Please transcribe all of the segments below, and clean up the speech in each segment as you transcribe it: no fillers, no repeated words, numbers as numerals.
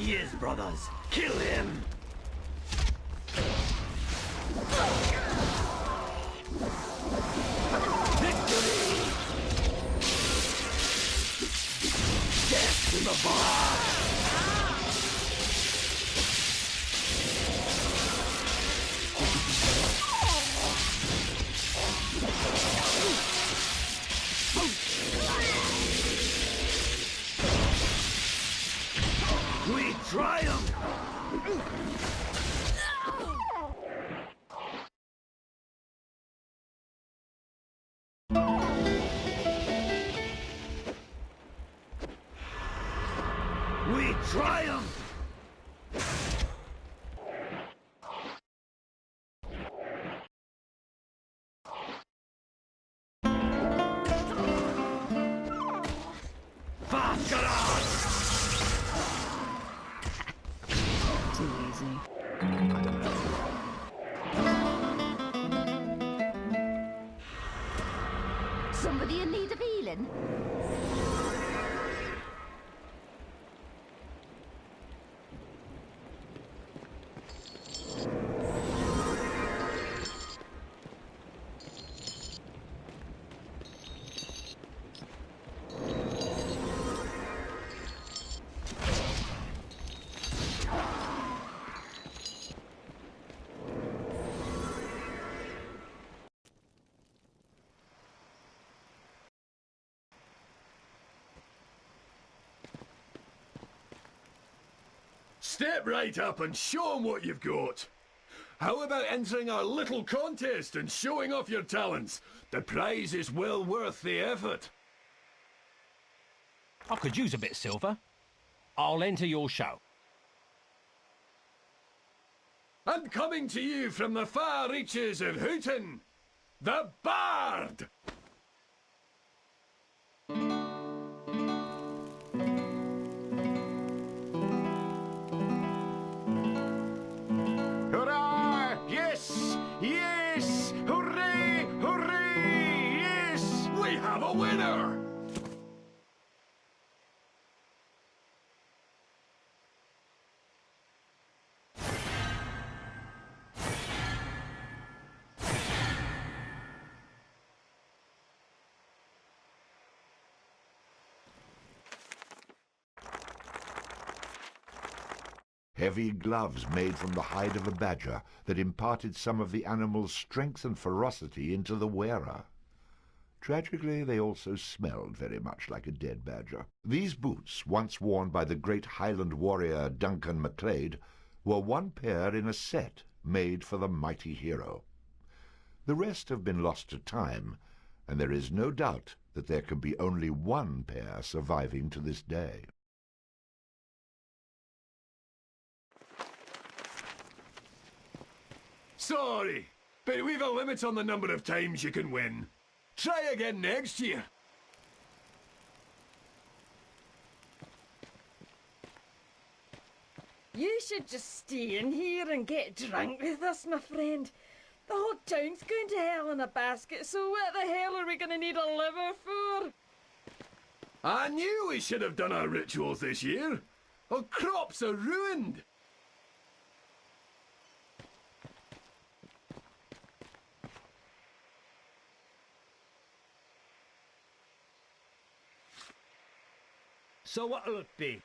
he is, brothers. Kill him! Victory! Death to the bar! We triumph! We triumph! Too easy. I don't know. Somebody in need of healing? Step right up and show 'em what you've got. How about entering our little contest and showing off your talents? The prize is well worth the effort. I could use a bit of silver. I'll enter your show. And coming to you from the far reaches of Hooten, the Bard! Hurrah! Yes! Yes! Hooray! Hooray! Yes! We have a winner! Heavy gloves made from the hide of a badger that imparted some of the animal's strength and ferocity into the wearer. Tragically, they also smelled very much like a dead badger. These boots, once worn by the great Highland warrior Duncan MacLeod, were one pair in a set made for the mighty hero. The rest have been lost to time, and there is no doubt that there can be only one pair surviving to this day. Sorry, but we've a limit on the number of times you can win. Try again next year. You should just stay in here and get drunk with us, my friend. The whole town's going to hell in a basket, so what the hell are we going to need a liver for? I knew we should have done our rituals this year. Our crops are ruined. So what'll it be?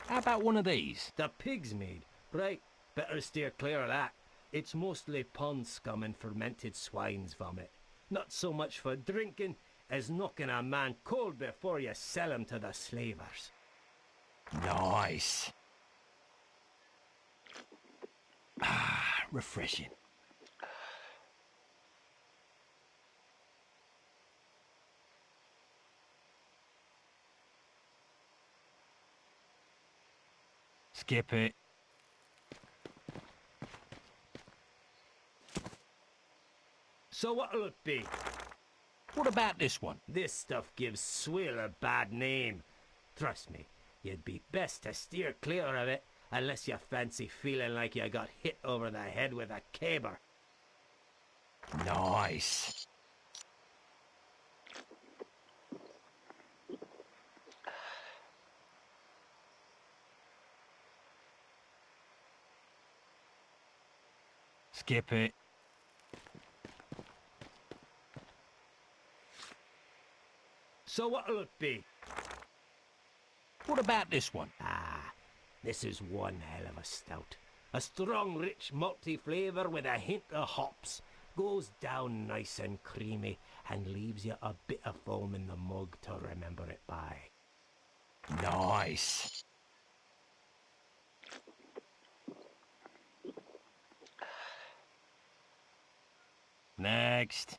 How about one of these? The pig's mead. Right, better steer clear of that. It's mostly pond scum and fermented swine's vomit. Not so much for drinking as knocking a man cold before you sell him to the slavers. Nice. Ah, refreshing. Skip it. So what'll it be? What about this one? This stuff gives swill a bad name. Trust me, you'd be best to steer clear of it, Unless you fancy feeling like you got hit over the head with a caber. Nice. Skip it. So what'll it be? What about this one? Ah, this is one hell of a stout. A strong, rich, malty flavour with a hint of hops. Goes down nice and creamy and leaves you a bit of foam in the mug to remember it by. Nice. Next.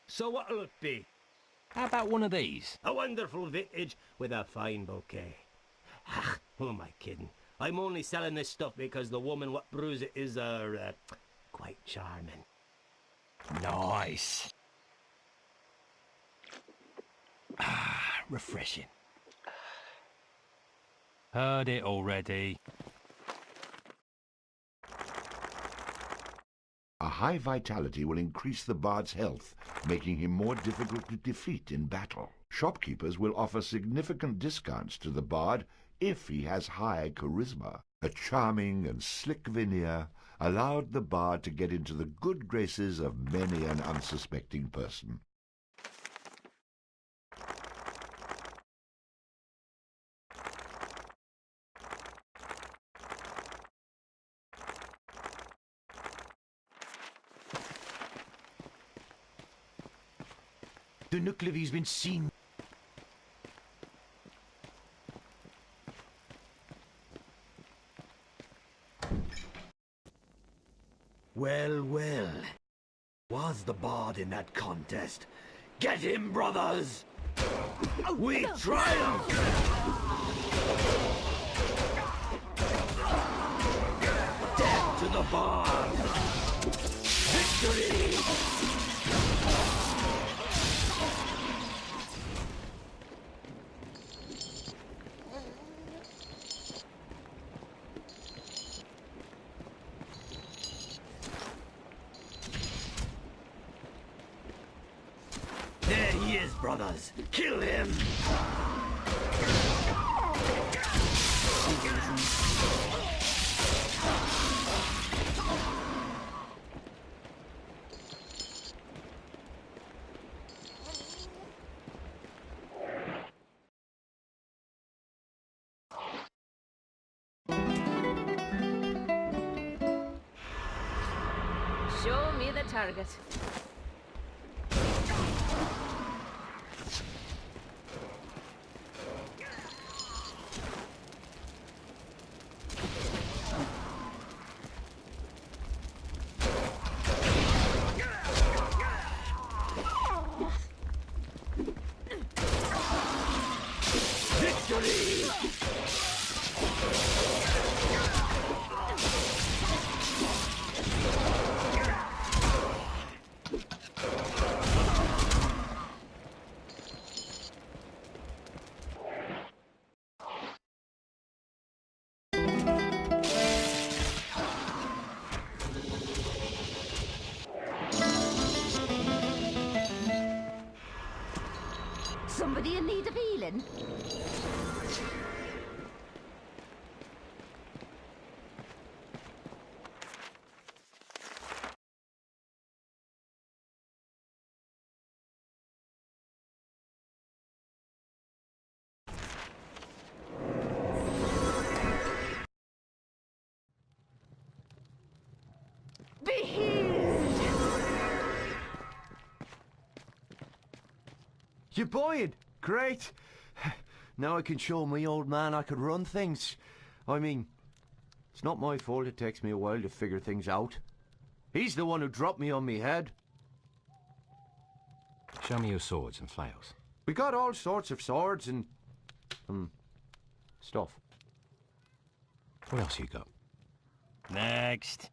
So what'll it be? How about one of these? A wonderful vintage with a fine bouquet. Ah, who am I kidding? I'm only selling this stuff because the woman what brews it is quite charming. Nice. Ah, refreshing. Heard it already. A high vitality will increase the bard's health, making him more difficult to defeat in battle. Shopkeepers will offer significant discounts to the bard if he has high charisma. A charming and slick veneer allowed the bard to get into the good graces of many an unsuspecting person. The Nuclevy's been seen. Well, well. Was the bard in that contest? Get him, brothers! We triumph! Death to the bard! Victory! There he is, brothers! Kill him! Show me the target. Somebody in need of healing? Be healed! You're buoyant! Great! Now I can show my old man I could run things. I mean, it's not my fault it takes me a while to figure things out. He's the one who dropped me on me head. Show me your swords and flails. We got all sorts of swords and... stuff. What else you got? Next.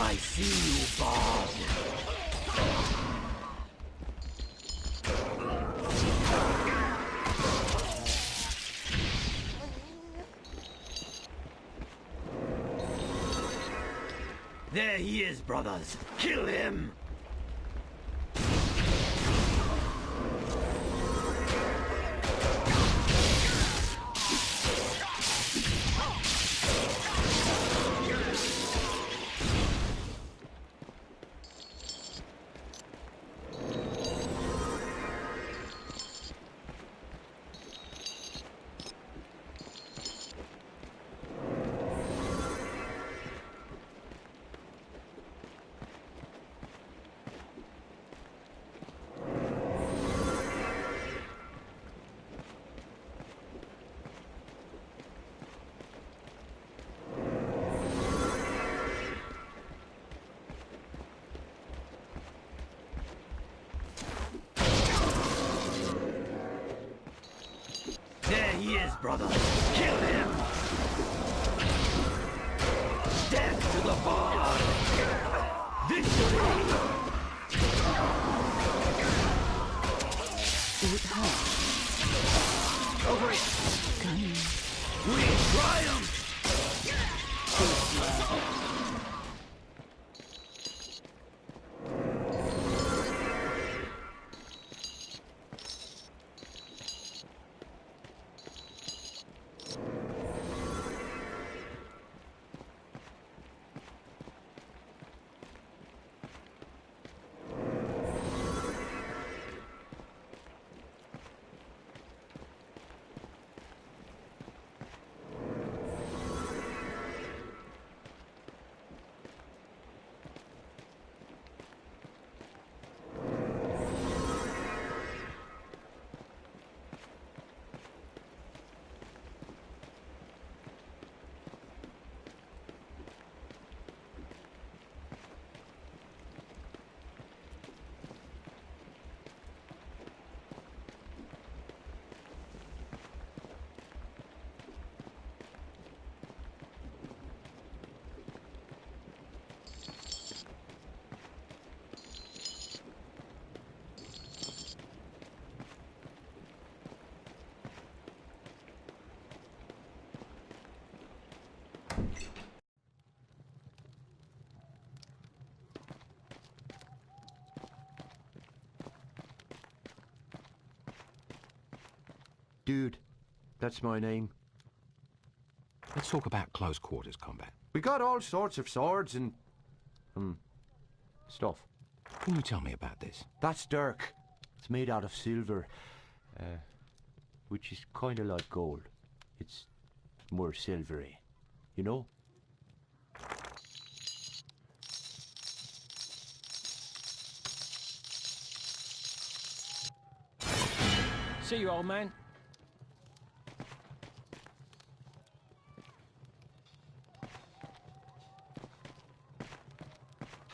I see you, bard. There he is, brothers. Kill him! There he is, brother. Kill him! Death to the bard! Victory! Does it hurt? Over it! We triumph! Dude, that's my name. Let's talk about close quarters combat. We got all sorts of swords and... stuff. Can you tell me about this? That's dirk. It's made out of silver, which is kind of like gold. It's more silvery, you know? See you, old man.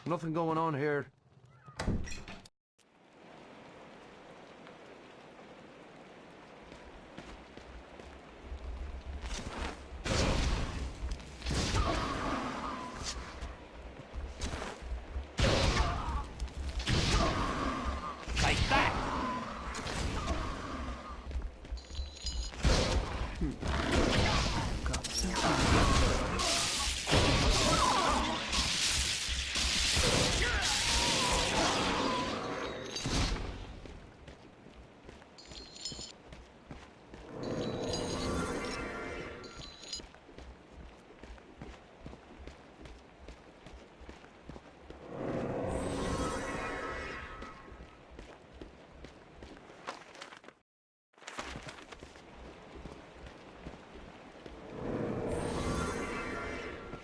Nothing going on here. Take that! Got some.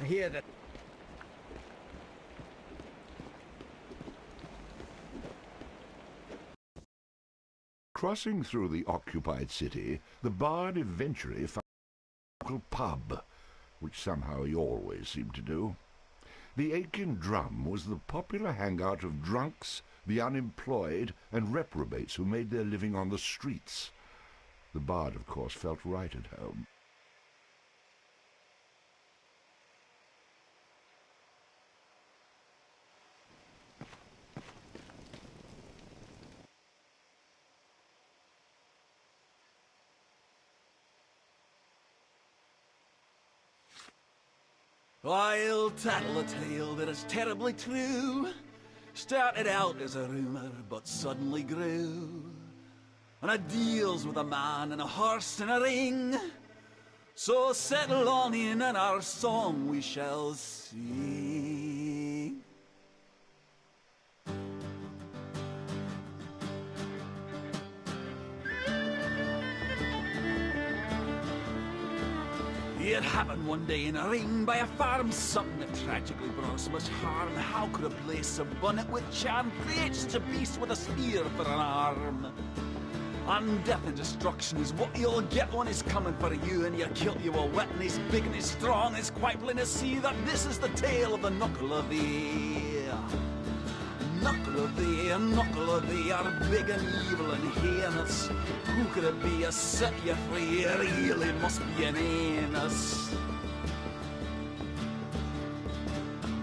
I hear that. Crossing through the occupied city, the bard eventually found a local pub, which somehow he always seemed to do. The Aiken Drum was the popular hangout of drunks, the unemployed, and reprobates who made their living on the streets. The bard, of course, felt right at home. I'll tattle a tale that is terribly true. Started out as a rumour, but suddenly grew. And it deals with a man and a horse and a ring. So settle on in and our song we shall sing. It happened one day in a ring by a farm, something that tragically brought us much harm. How could a place abundant with charm create such a beast with a spear for an arm? And death and destruction is what you'll get when he's coming for you, and you kill you are wet and he's big and he's strong. It's quite plain to see that this is the tale of the Knuckle of thee. Knuckle of thee are big and evil and heinous. Who could it be a set you free? It really must be an anus.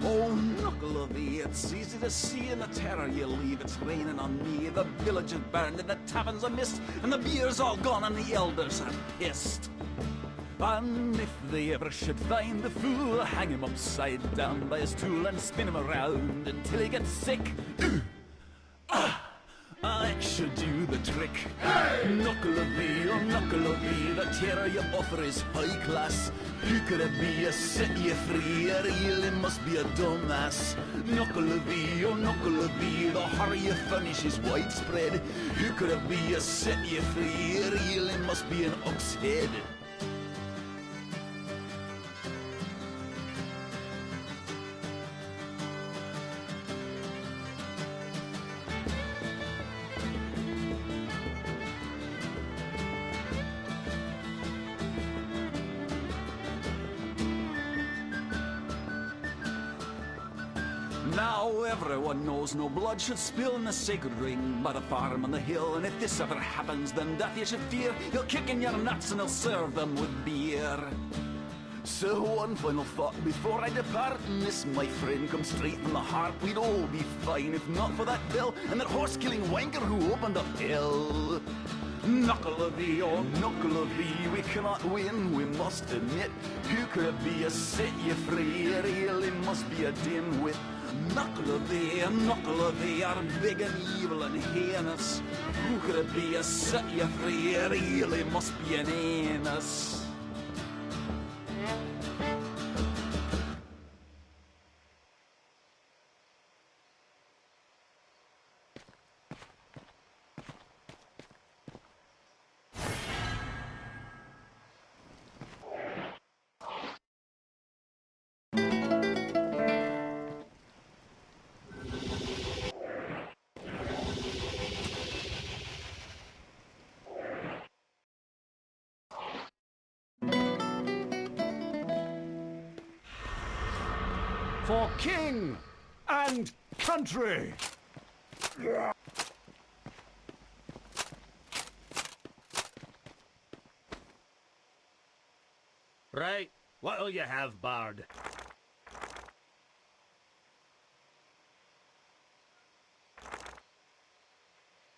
Oh, Knuckle of thee, it's easy to see in the terror you leave. It's raining on me, the village is burned and the taverns are mist, and the beer's all gone and the elders are pissed. And if they ever should find the fool, hang him upside down by his tool and spin him around until he gets sick. That should do the trick. Hey! Knuckle of thee, oh knuckle of thee, the terror you offer is high class. Who could it be a set you free? It really must be a dumbass. Knuckle of thee, oh knuckle of thee, the horror you furnish is widespread. Who could it be a set you free? It really must be an ox head. Now everyone knows no blood should spill in the sacred ring by the farm on the hill, and if this ever happens, then death you should fear. He'll kick in your nuts and he'll serve them with beer. So one final thought before I depart, and this, my friend, comes straight from the heart. We'd all be fine if not for that bill and that horse-killing wanker who opened up hell. Knuckle of thee, oh knuckle of thee, we cannot win, we must admit. Who could it be a set you free? It really must be a dimwit. Knuckle of thee are big and evil and heinous. Who could it be a set you free? It really must be an anus. For king and country! Right, what'll you have, Bard?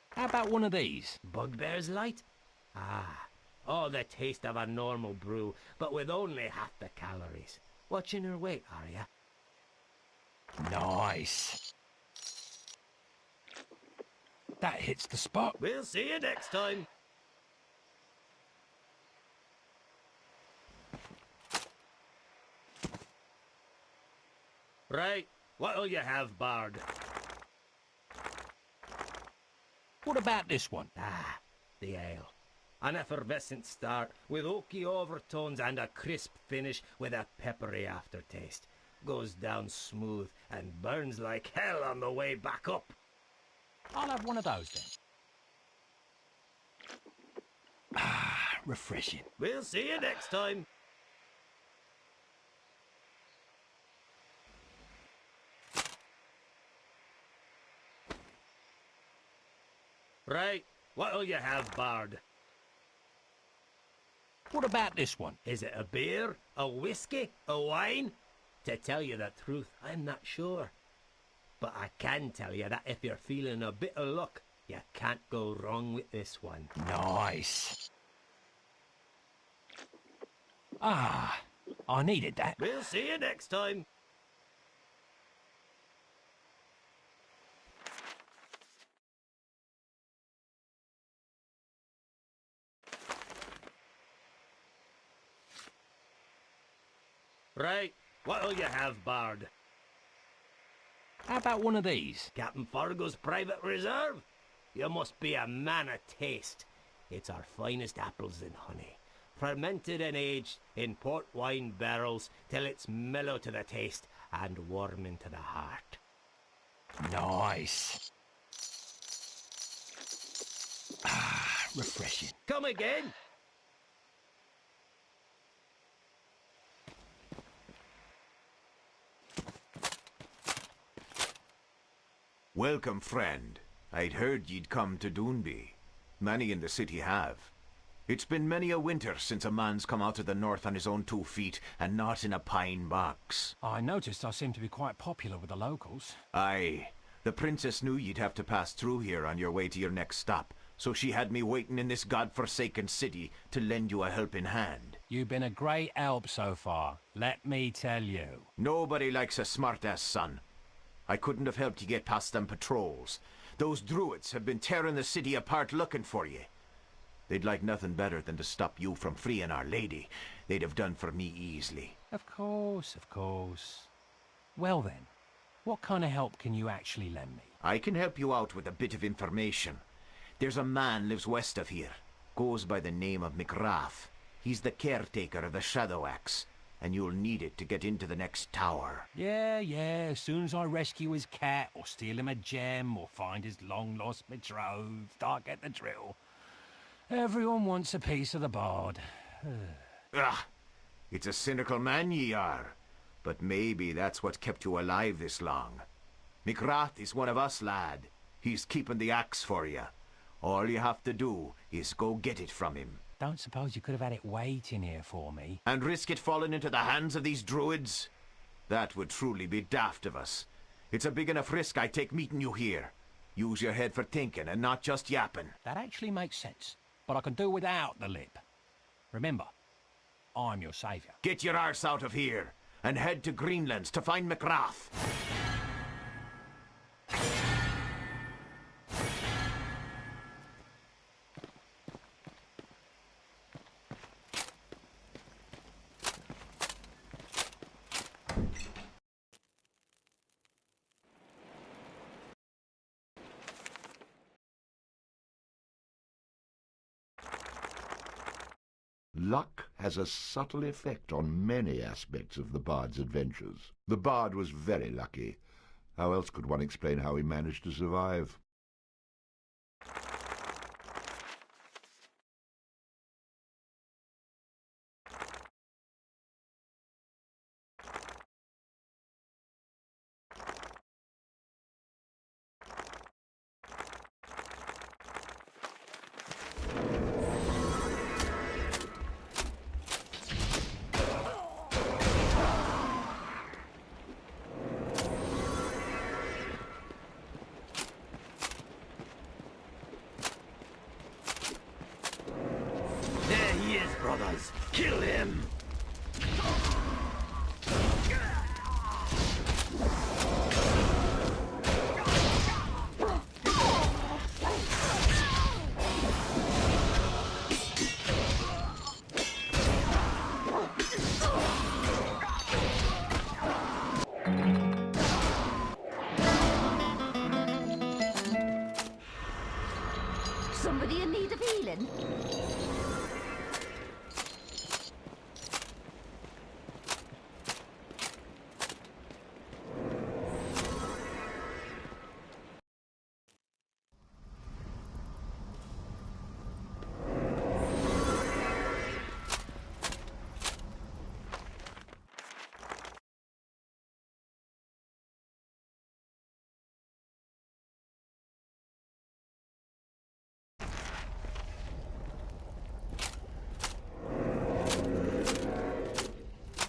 How about one of these? Bugbear's Light? Ah, oh, the taste of a normal brew, but with only half the calories. Watching her weight, are ya? Nice. That hits the spot. We'll see you next time. Right, what'll you have, Bard? What about this one? Ah, the ale. An effervescent start with oaky overtones and a crisp finish with a peppery aftertaste. Goes down smooth and burns like hell on the way back up. I'll have one of those then. Ah, refreshing. We'll see you next time. Right, what'll you have, Bard? What about this one? Is it a beer, a whiskey, a wine? To tell you the truth, I'm not sure. But I can tell you that if you're feeling a bit of luck, you can't go wrong with this one. Nice. Ah, I needed that. We'll see you next time. Right, what'll you have, Bard? How about one of these? Captain Fargo's private reserve? You must be a man of taste. It's our finest apples and honey, fermented and aged in port wine barrels till it's mellow to the taste and warming to the heart. Nice. Ah, refreshing. Come again? Welcome, friend. I'd heard ye'd come to Doonby. Many in the city have. It's been many a winter since a man's come out of the north on his own 2 feet, and not in a pine box. I noticed I seem to be quite popular with the locals. Aye. The princess knew you'd have to pass through here on your way to your next stop, so she had me waiting in this god-forsaken city to lend you a helping hand. You've been a great help so far, let me tell you. Nobody likes a smart-ass son. I couldn't have helped you get past them patrols. Those druids have been tearing the city apart looking for you. They'd like nothing better than to stop you from freeing Our Lady. They'd have done for me easily. Of course, of course. Well then, what kind of help can you actually lend me? I can help you out with a bit of information. There's a man lives west of here. Goes by the name of McGrath. He's the caretaker of the Shadow Axe, and you'll need it to get into the next tower. Yeah, as soon as I rescue his cat, or steal him a gem, or find his long-lost betrothed, I get the drill. Everyone wants a piece of the bard. It's a cynical man ye are, but maybe that's what kept you alive this long. McGrath is one of us, lad. He's keeping the axe for you. All you have to do is go get it from him. Don't suppose you could have had it waiting here for me? And risk it falling into the hands of these druids? That would truly be daft of us. It's a big enough risk I take meeting you here. Use your head for thinking and not just yapping. That actually makes sense, but I can do without the lip. Remember, I'm your saviour. Get your arse out of here and head to Greenlands to find McGrath. Luck has a subtle effect on many aspects of the bard's adventures. The bard was very lucky. How else could one explain how he managed to survive? There he is, brothers. Kill him! Somebody in need of healing?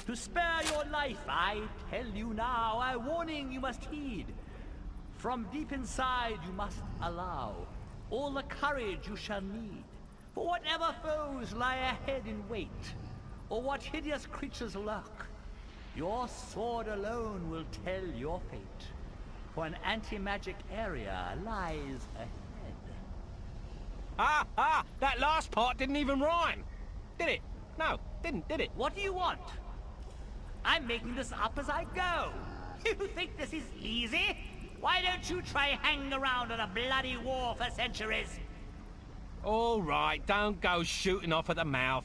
To spare your life, I tell you now, a warning you must heed. From deep inside you must allow all the courage you shall need, for whatever foes lie ahead in wait. or what hideous creatures lurk. Your sword alone will tell your fate, for an anti-magic area lies ahead. That last part didn't even rhyme. Did it? No, did it? What do you want? I'm making this up as I go. You think this is easy? Why don't you try hanging around on a bloody war for centuries? All right, don't go shooting off at the mouth.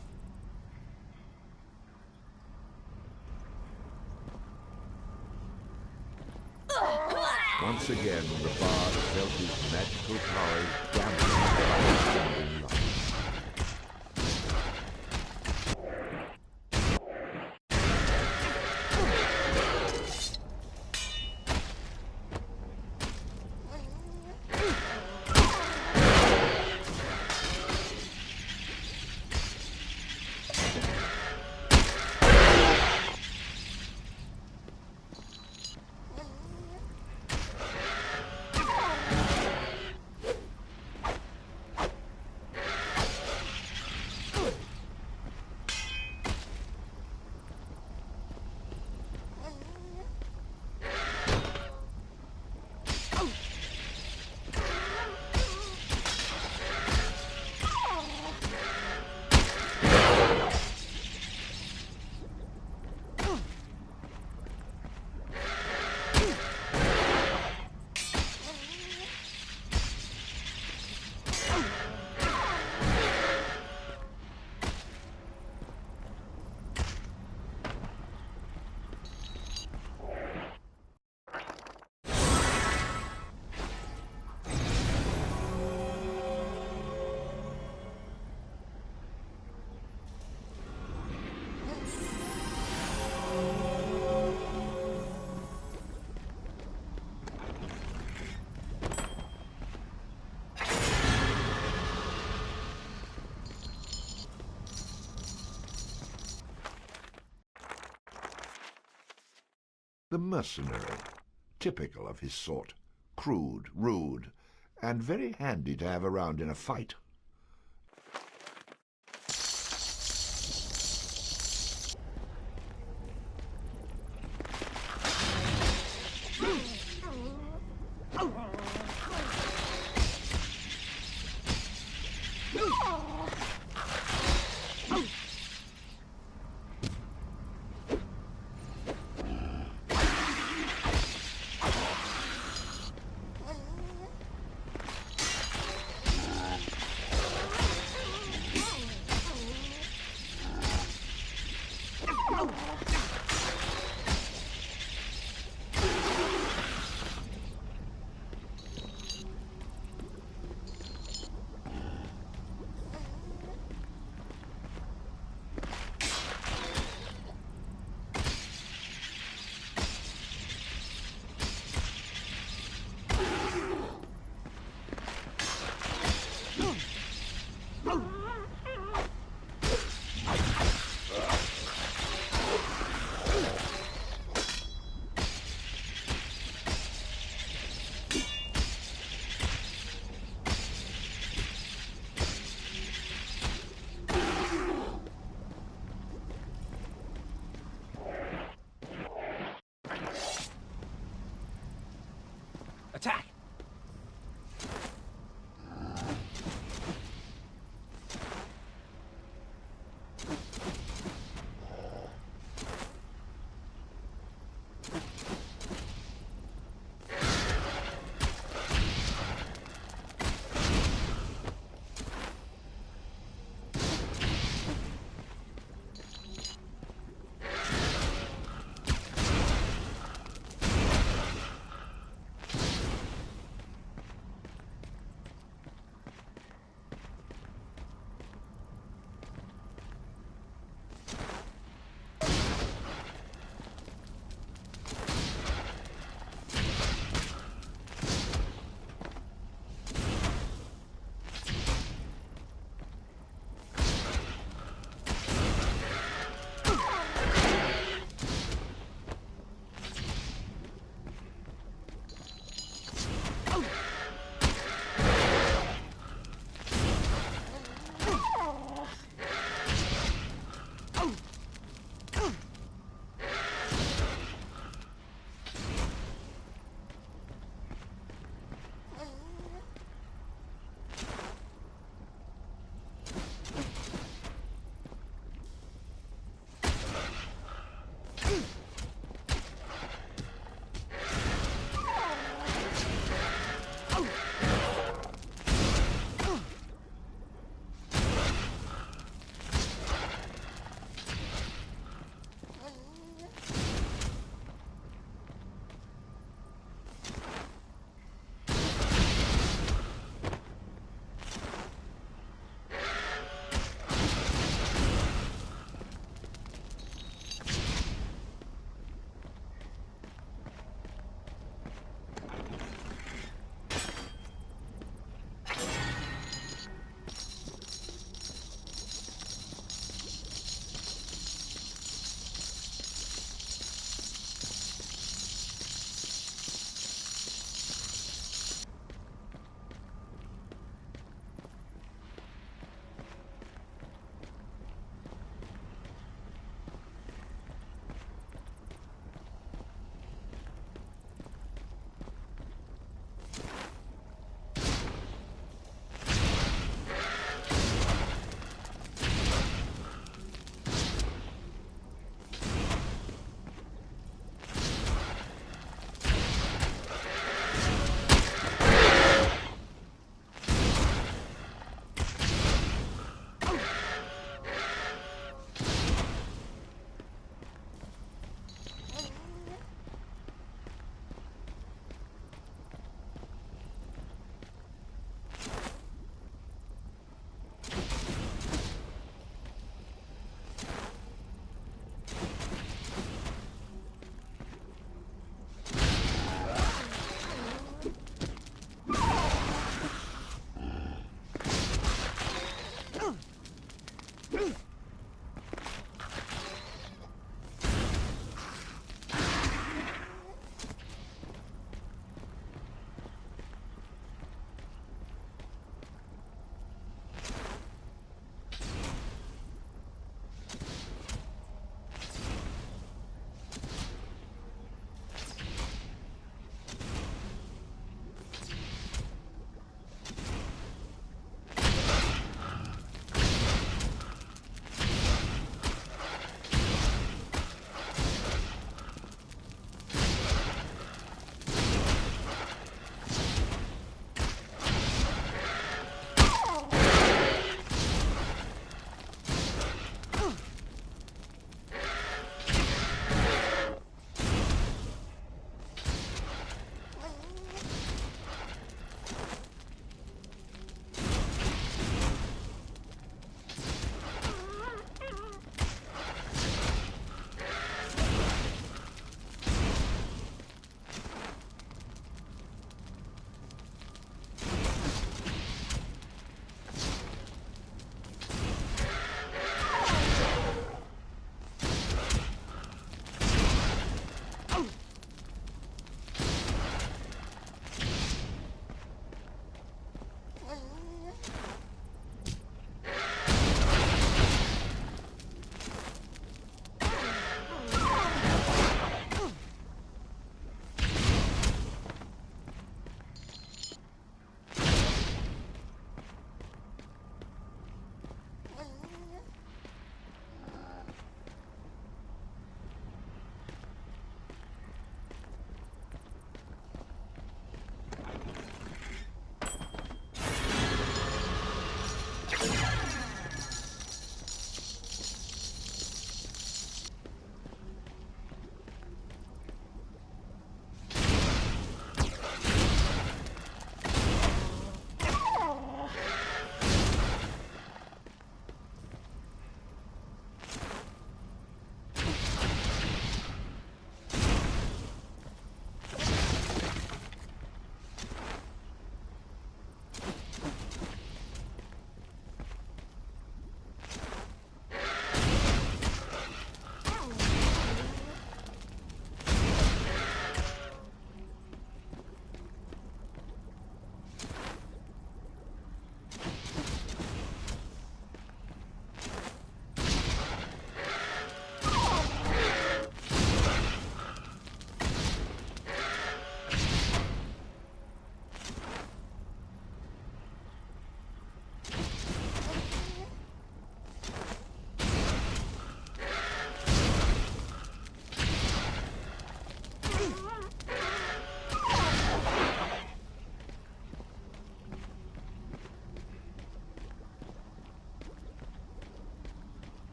Once again, the bard felt his magical powers dampened by the trembling light. The mercenary, typical of his sort, crude, rude, and very handy to have around in a fight. Attack!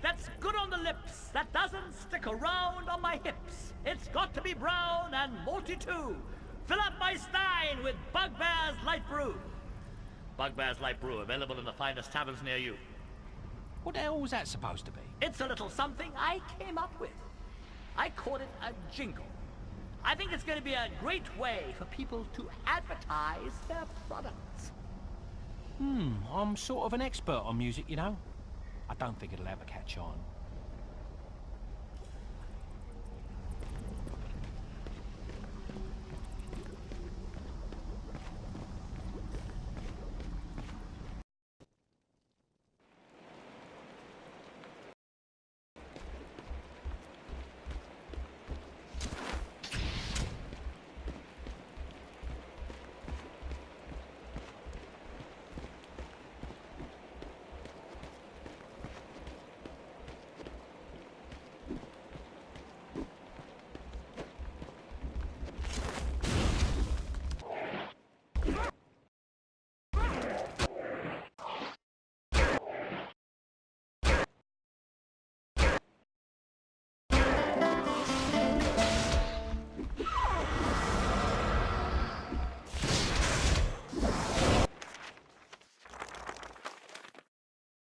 that's good on the lips, that doesn't stick around on my hips. It's got to be brown and malty too. Fill up my stein with Bugbear's Light Brew. Bugbear's Light Brew, available in the finest taverns near you. What the hell was that supposed to be? It's a little something I came up with. I call it a jingle. I think it's going to be a great way for people to advertise their products. I'm sort of an expert on music, you know. I don't think it'll ever catch on.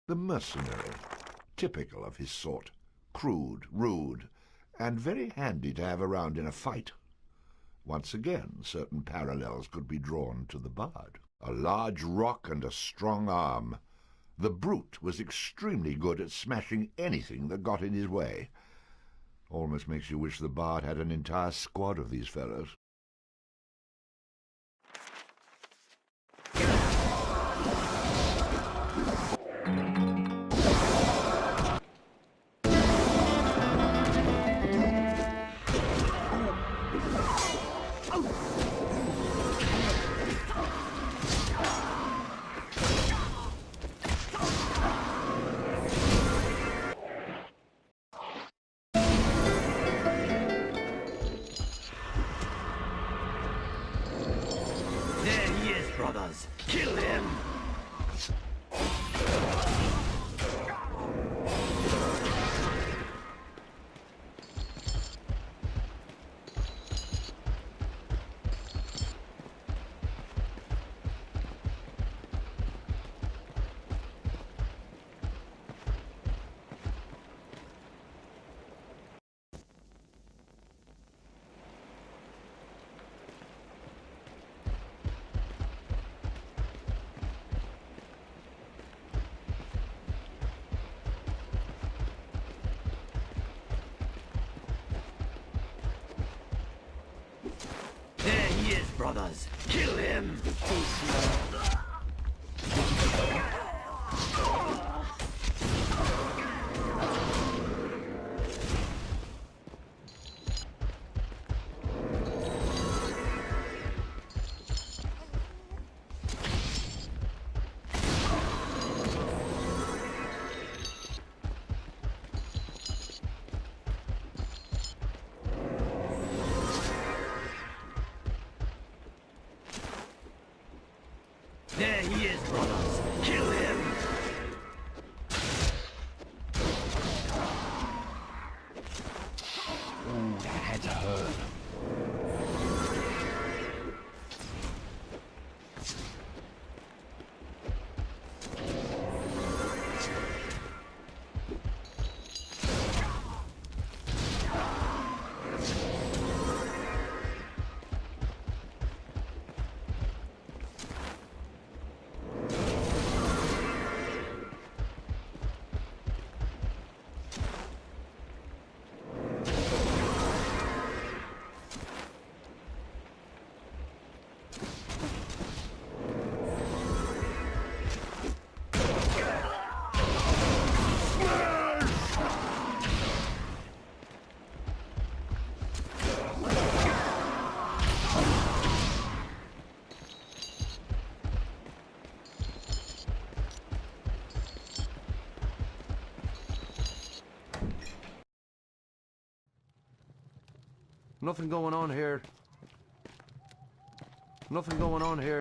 The mercenary, typical of his sort, crude, rude, and very handy to have around in a fight. Once again, certain parallels could be drawn to the bard. A large rock and a strong arm. The brute was extremely good at smashing anything that got in his way. Almost makes you wish the bard had an entire squad of these fellows. Brothers, kill him! There he is, brothers. Kill him! There he is, brothers. Kill him! Ooh, that had to hurt. Nothing going on here. Nothing going on here.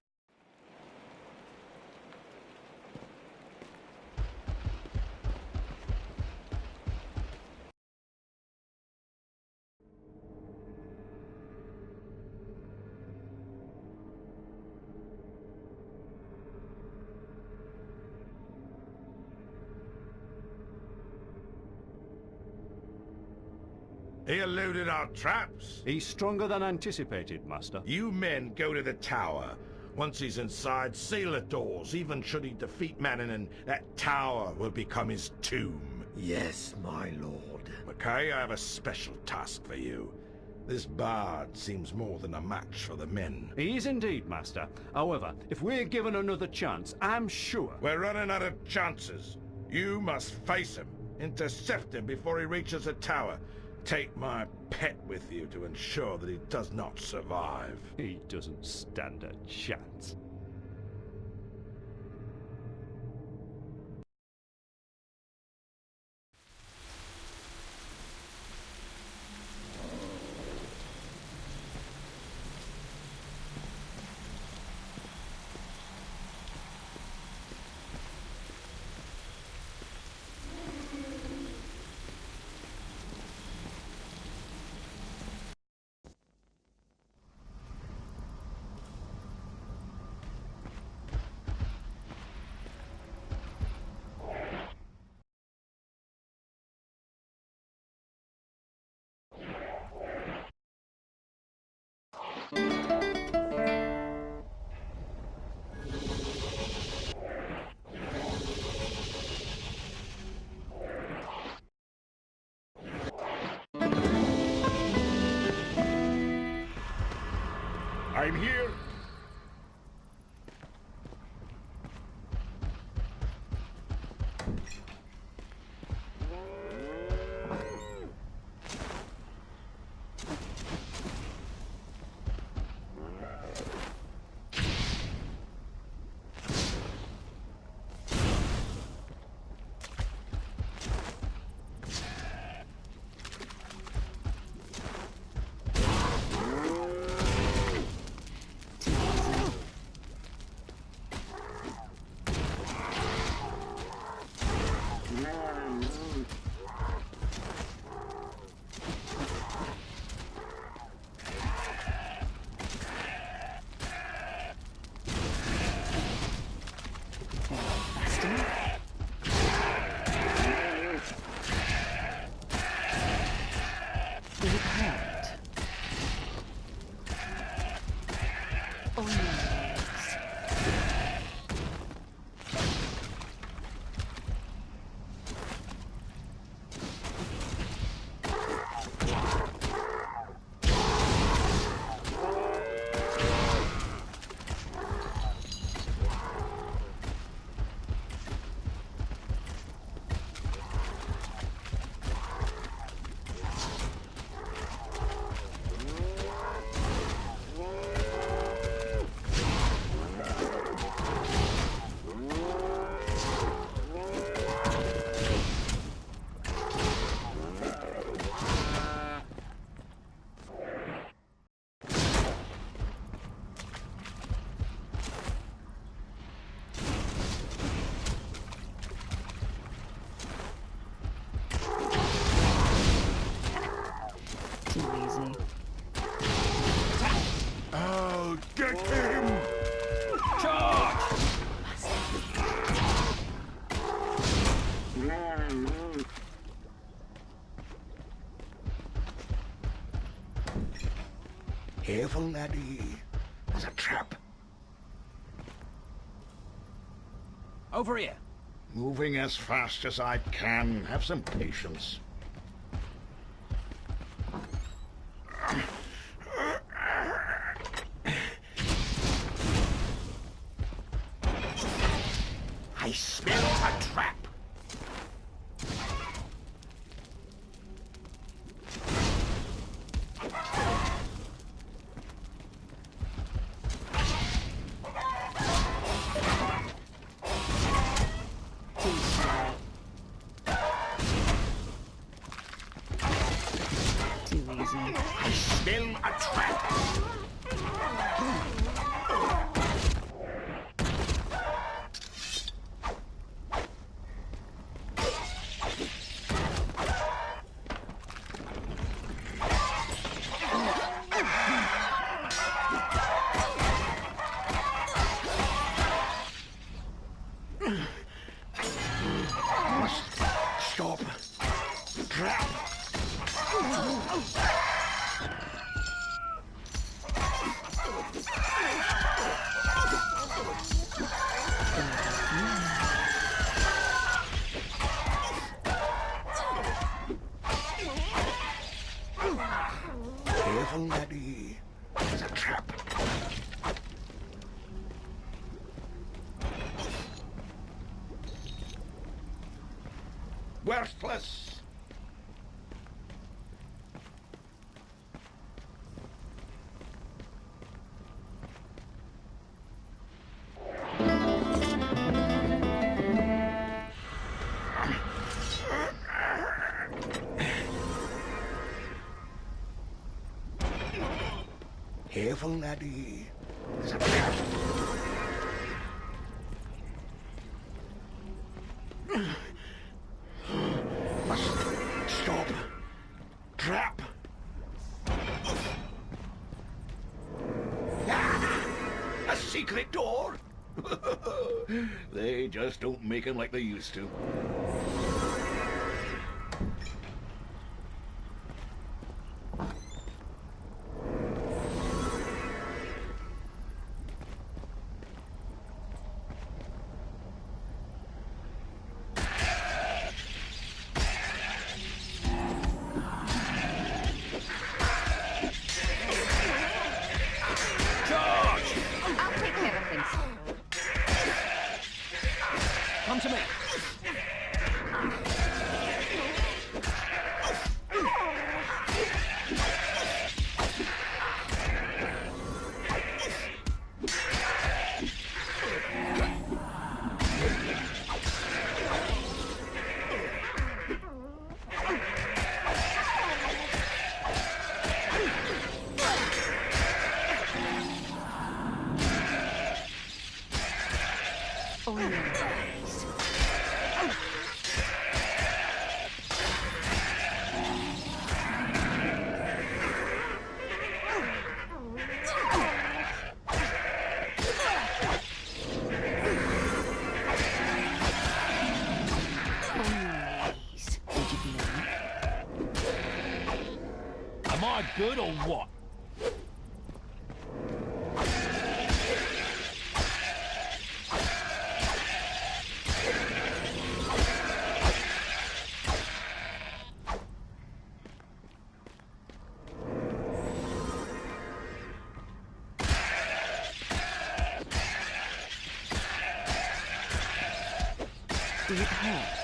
He eluded our traps. He's stronger than anticipated, Master. You men go to the tower. Once he's inside, seal the doors. Even should he defeat Mannanen, that tower will become his tomb. Yes, my lord. Mackay, I have a special task for you. This bard seems more than a match for the men. He is indeed, Master. However, if we're given another chance, I'm sure... We're running out of chances. You must face him. Intercept him before he reaches the tower. Take my pet with you to ensure that he does not survive. He doesn't stand a chance. I'm here. Oh, get him! Charge! Careful, laddie. There's a trap. Over here. Moving as fast as I can. Have some patience. I smell a trap. Too easy. I smell a trap. Stop. Trap. worthless! Careful, laddie. There's a trap. Must stop. Trap. Ah! A secret door? They just don't make 'em like they used to. I'll take care of things. Come to me. Oh, nice. Am I good or what? Does it hurt?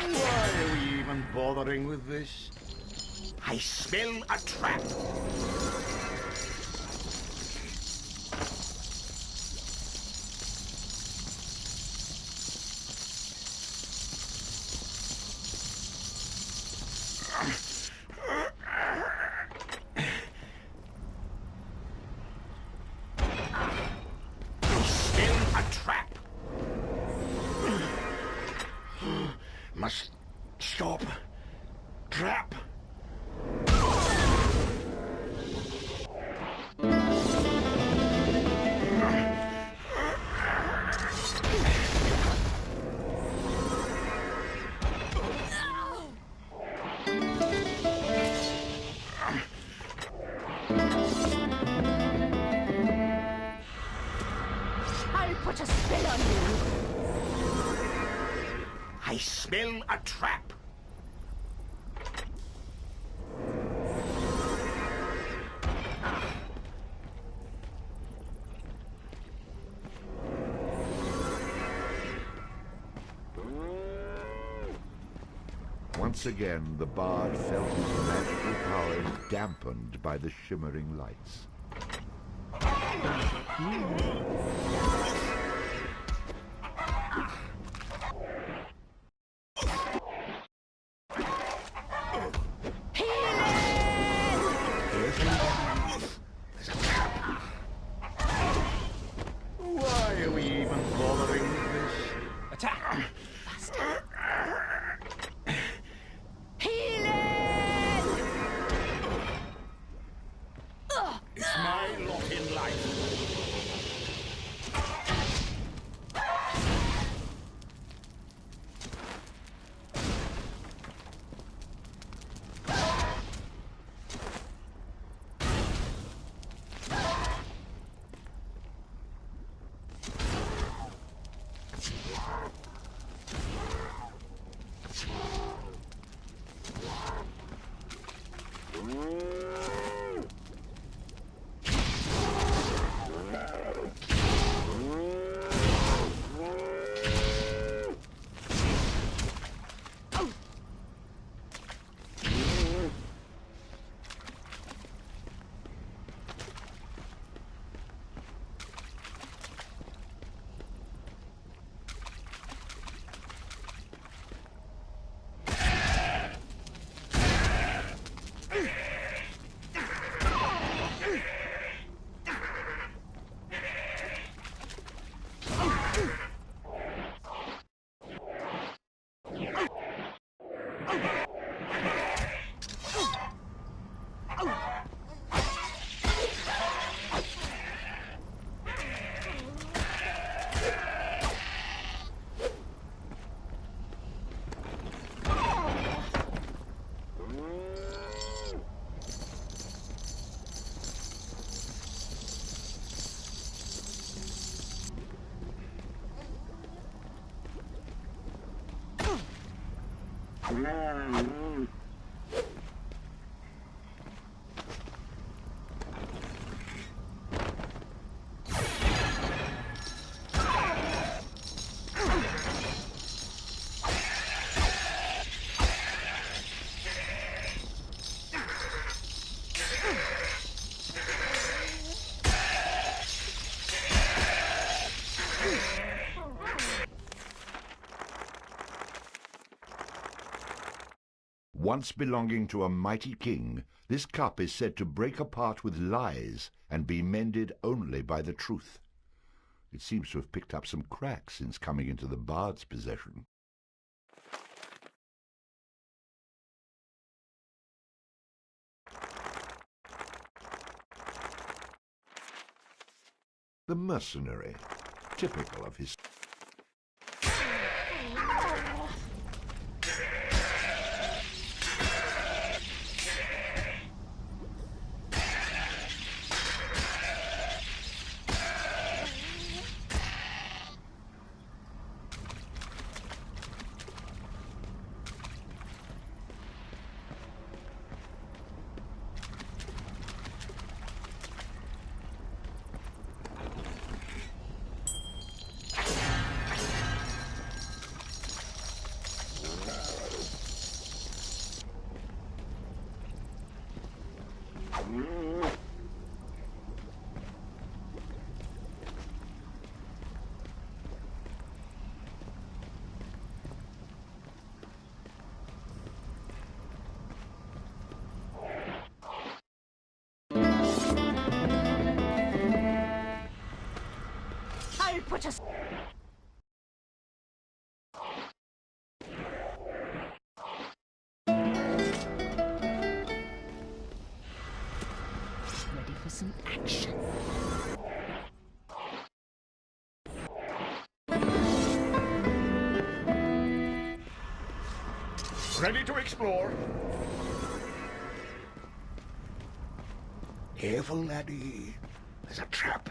Why are we even bothering with this? I smell a trap. I smell a trap. Must stop. Trap. I'll put a spell on you. I smell a trap. Once again, the bard felt his magical powers dampened by the shimmering lights. Why are we even bothering with this? Attack! Healing! Once belonging to a mighty king, this cup is said to break apart with lies and be mended only by the truth. It seems to have picked up some cracks since coming into the bard's possession. The mercenary, typical of his... I'll put a... Ready for some action. Ready to explore? Careful, laddie. There's a trap.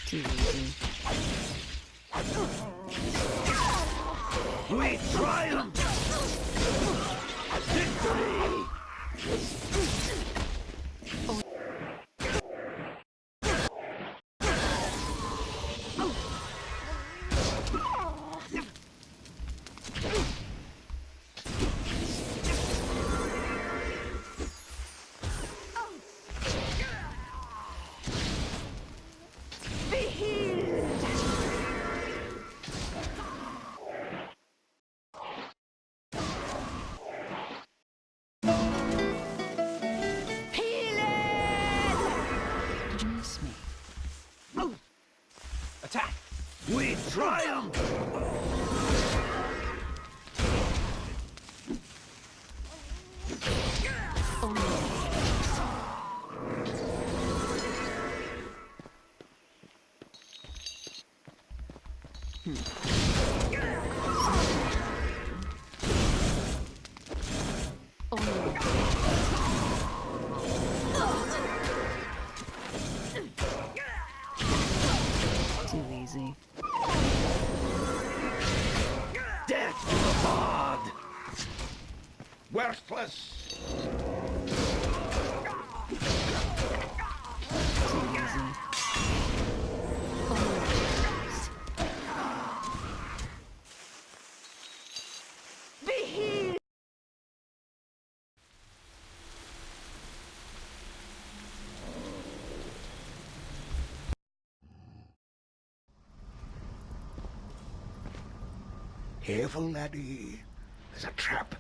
Too easy. We triumph! Victory! Attack! We triumph! Too easy. Death to the bard! Worthless! Too easy. Careful, laddie. There's a trap.